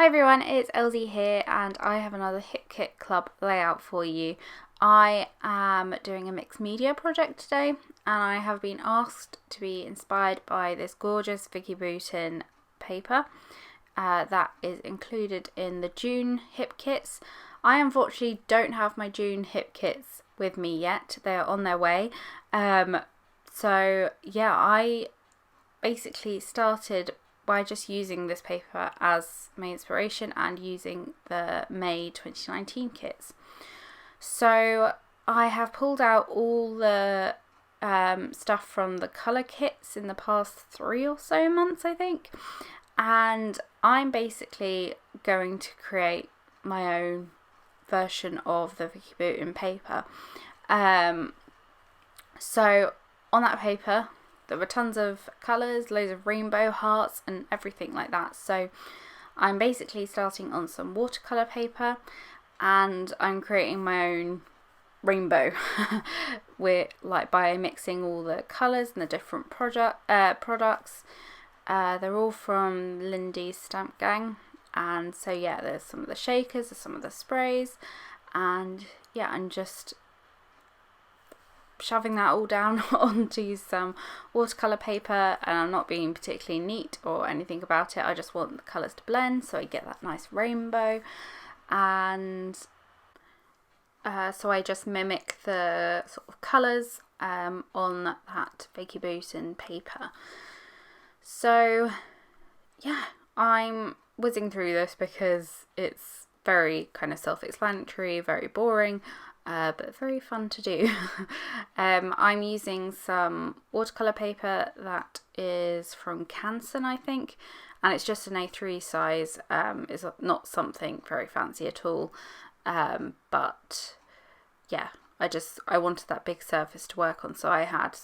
Hi everyone, it's Elsie here and I have another Hip Kit Club layout for you. I am doing a mixed media project today and I have been asked to be inspired by this gorgeous Vicky Boutin paper that is included in the June Hip Kits. I unfortunately don't have my June Hip Kits with me yet, they are on their way. I basically started by just using this paper as my inspiration and using the May 2019 kits. So I have pulled out all the stuff from the colour kits in the past 3 or so months, I think, and I'm basically going to create my own version of the Vicky Boutin paper. So on that paper there were tons of colours, loads of rainbow hearts and everything like that. So I'm basically starting on some watercolour paper and I'm creating my own rainbow by mixing all the colours and the different products. They're all from Lindy's Stamp Gang, and so yeah, there's some of the shakers, there's some of the sprays, and yeah, I'm just shoving that all down onto some watercolour paper, and I'm not being particularly neat or anything about it. I just want the colours to blend so I get that nice rainbow, and so I just mimic the sort of colours on that Vicky Boutin paper. So yeah, I'm whizzing through this because it's very kind of self-explanatory, very boring, but very fun to do. I'm using some watercolour paper that is from Canson, I think, and it's just an A3 size. It's not something very fancy at all, but yeah, I wanted that big surface to work on, so I had,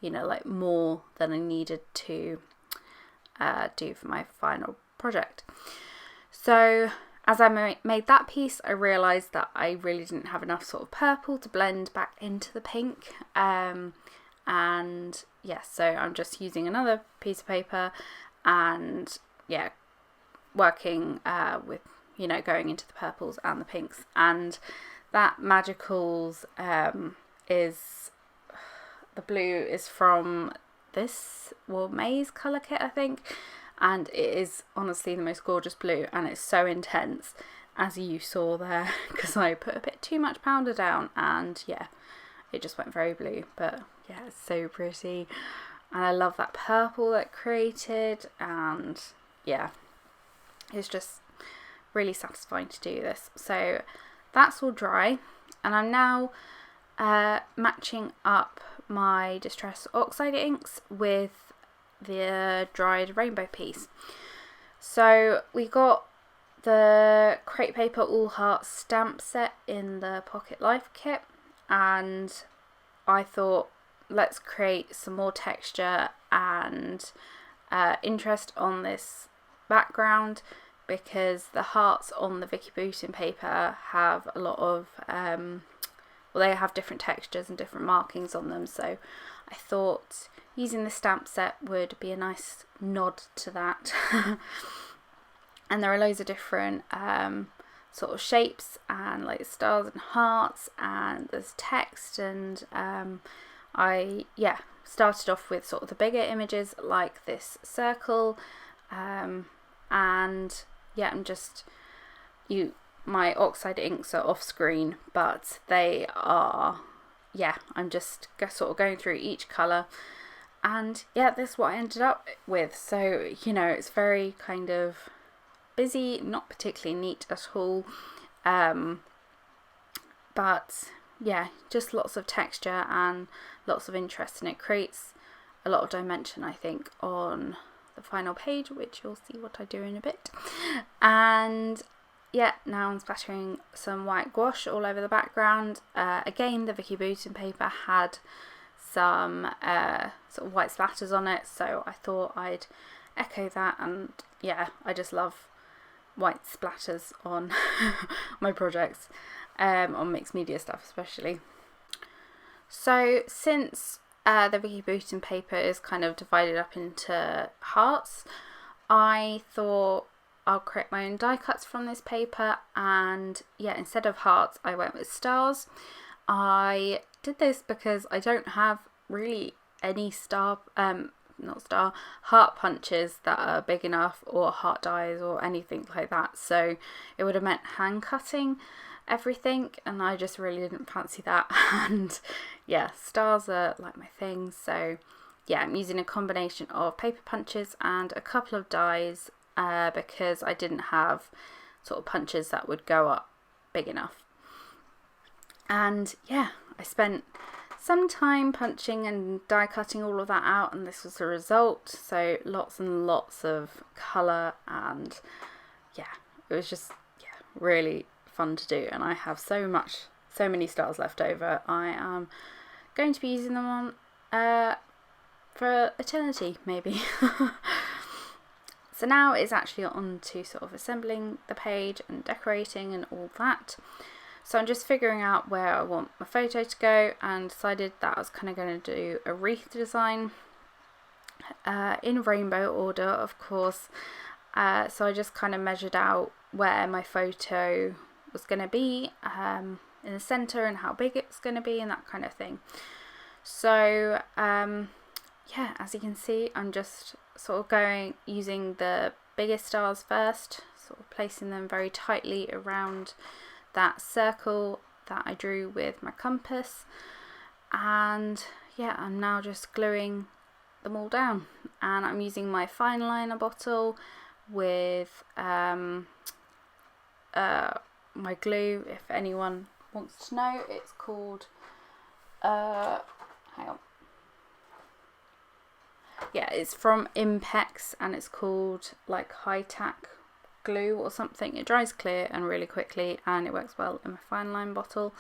like more than I needed to do for my final project. So as I made that piece, I realised that I really didn't have enough sort of purple to blend back into the pink. And yeah, so I'm just using another piece of paper and yeah, working with, going into the purples and the pinks. And that Magicals is, the blue is from this May's colour kit, I think. And it is honestly the most gorgeous blue, and it's so intense, as you saw there, because I put a bit too much powder down and yeah, it just went very blue. But yeah, it's so pretty and I love that purple that created, and yeah, it's just really satisfying to do this. So that's all dry and I'm now matching up my Distress Oxide inks with the dried rainbow piece. So we got the Crepe Paper All Hearts stamp set in the Pocket Life kit, and I thought let's create some more texture and interest on this background, because the hearts on the Vicky Boutin paper have a lot of they have different textures and different markings on them, so I thought using the stamp set would be a nice nod to that. And there are loads of different sort of shapes and like stars and hearts, and there's text, and I started off with sort of the bigger images like this circle, and yeah, I'm just my oxide inks are off screen, but they are, yeah, I'm just sort of going through each colour, and yeah, this is what I ended up with. So it's very kind of busy, not particularly neat at all, but yeah, just lots of texture and lots of interest, and it creates a lot of dimension, I think, on the final page, which you'll see what I do in a bit. And yeah, now I'm splattering some white gouache all over the background. Again, the Vicky Boutin paper had some sort of white splatters on it, so I thought I'd echo that, and yeah, I just love white splatters on my projects, on mixed media stuff especially. So since the Vicky Boutin paper is kind of divided up into hearts, I thought I'll create my own die cuts from this paper, and yeah, instead of hearts I went with stars. I did this because I don't have really any heart punches that are big enough, or heart dies or anything like that, so it would have meant hand cutting everything, and I just really didn't fancy that. And yeah, stars are like my thing, so yeah, I'm using a combination of paper punches and a couple of dies because I didn't have sort of punches that would go up big enough. And yeah, I spent some time punching and die cutting all of that out, and this was the result. So lots and lots of colour, and yeah, it was just really fun to do, and I have so many stars left over. I am going to be using them on for eternity maybe. So now it's actually on to sort of assembling the page and decorating and all that. So I'm just figuring out where I want my photo to go, and decided that I was kind of going to do a wreath design in rainbow order, of course. So I just kind of measured out where my photo was going to be in the centre, and how big it was going to be, and that kind of thing. So yeah, as you can see, I'm just sort of using the biggest stars first, sort of placing them very tightly around that circle that I drew with my compass. And yeah, I'm now just gluing them all down, and I'm using my fine liner bottle with my glue. If anyone wants to know, it's called hang on. Yeah, it's from Impex, and it's called like high tack glue or something. It dries clear and really quickly, and it works well in my fine line bottle.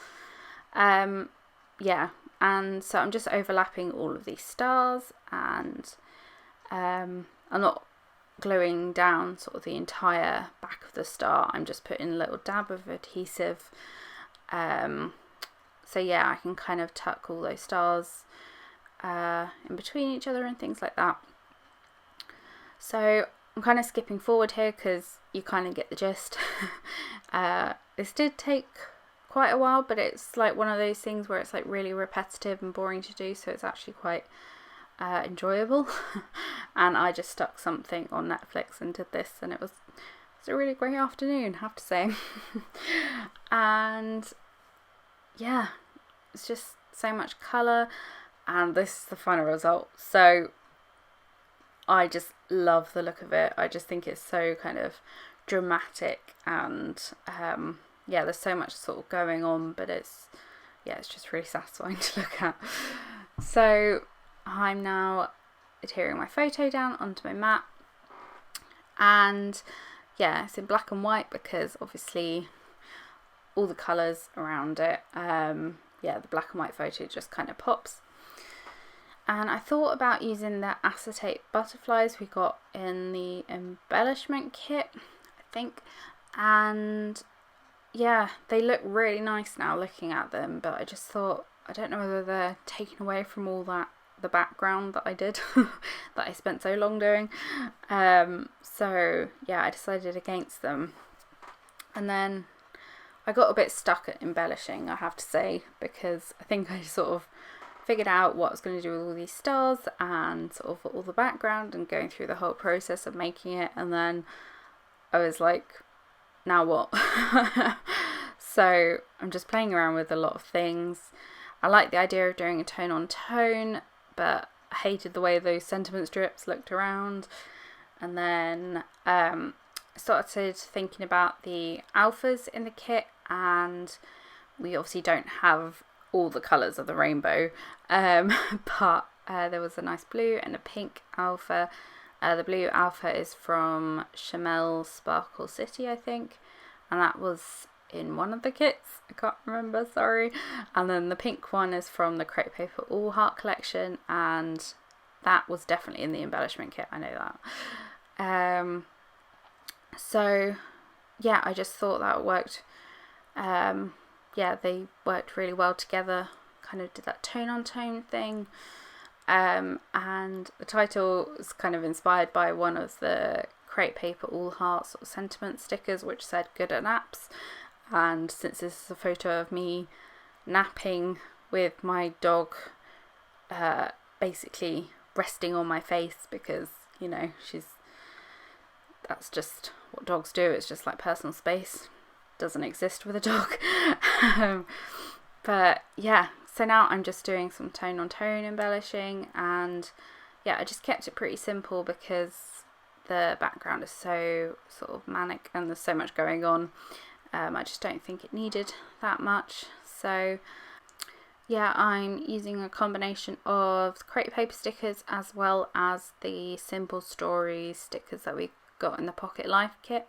Yeah, and so I'm just overlapping all of these stars, and I'm not gluing down sort of the entire back of the star. I'm just putting a little dab of adhesive, so yeah, I can kind of tuck all those stars in between each other and things like that. So I'm kind of skipping forward here because you kind of get the gist. This did take quite a while, but it's like one of those things where it's like really repetitive and boring to do, so it's actually quite enjoyable. And I just stuck something on Netflix and did this, and it was a really great afternoon, I have to say. And yeah, it's just so much colour, and this is the final result. So I just love the look of it. I just think it's so kind of dramatic, and yeah, there's so much sort of going on, but it's just really satisfying to look at. So I'm now adhering my photo down onto my mat, and yeah, it's in black and white because obviously all the colours around it, yeah, the black and white photo just kind of pops. And I thought about using the acetate butterflies we got in the embellishment kit, I think, and yeah, they look really nice now looking at them, but I just thought, I don't know whether they're taken away from all that, the background that I did, that I spent so long doing. So yeah, I decided against them. And then I got a bit stuck at embellishing, I have to say, because I think I sort of figured out what I was going to do with all these stars and sort of all the background and going through the whole process of making it, and then I was like, now what? So I'm just playing around with a lot of things. I like the idea of doing a tone on tone, but I hated the way those sentiment strips looked around. And then I started thinking about the alphas in the kit, and we obviously don't have all the colours of the rainbow, but there was a nice blue and a pink alpha. The blue alpha is from Chamel Sparkle City, I think, and that was in one of the kits, I can't remember, sorry. And then the pink one is from the Crepe Paper All Heart collection, and that was definitely in the embellishment kit, I know that. So yeah, I just thought that worked. Yeah, they worked really well together, kind of did that tone on tone thing. And the title is kind of inspired by one of the crepe paper all hearts or sentiment stickers which said good at naps, and since this is a photo of me napping with my dog basically resting on my face, because you know that's just what dogs do. It's just like personal space doesn't exist with a dog. But yeah, so now I'm just doing some tone on tone embellishing, and yeah, I just kept it pretty simple because the background is so sort of manic and there's so much going on. I just don't think it needed that much. So yeah, I'm using a combination of crepe paper stickers as well as the Simple Stories stickers that we got in the Pocket Life kit,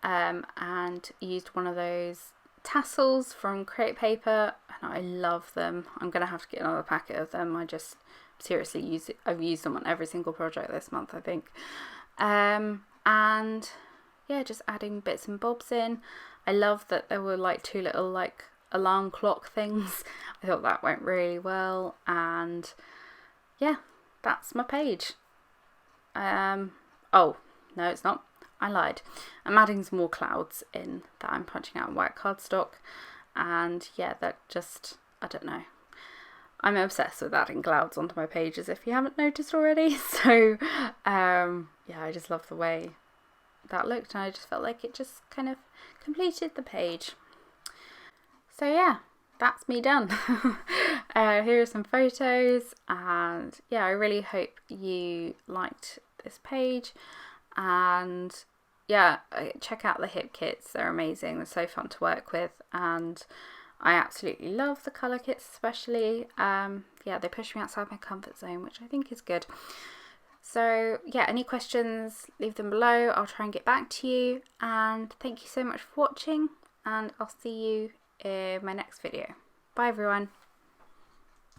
and used one of those tassels from crepe paper, and I love them. I'm gonna have to get another packet of them. I just seriously I've used them on every single project this month, I think. And yeah, just adding bits and bobs in. I love that there were like two little like alarm clock things. I thought that went really well, and yeah, that's my page. Oh no, it's not, I lied. I'm adding some more clouds in that I'm punching out in white cardstock, and yeah, that just, I don't know, I'm obsessed with adding clouds onto my pages if you haven't noticed already. So yeah, I just love the way that looked, and I just felt like it just kind of completed the page. So yeah, that's me done. Here are some photos, and yeah, I really hope you liked this page, and yeah, check out the hip kits. They're amazing, they're so fun to work with, and I absolutely love the colour kits especially. Yeah, they push me outside my comfort zone, which I think is good. So yeah, any questions, leave them below. I'll try and get back to you, and thank you so much for watching, and I'll see you in my next video. Bye everyone.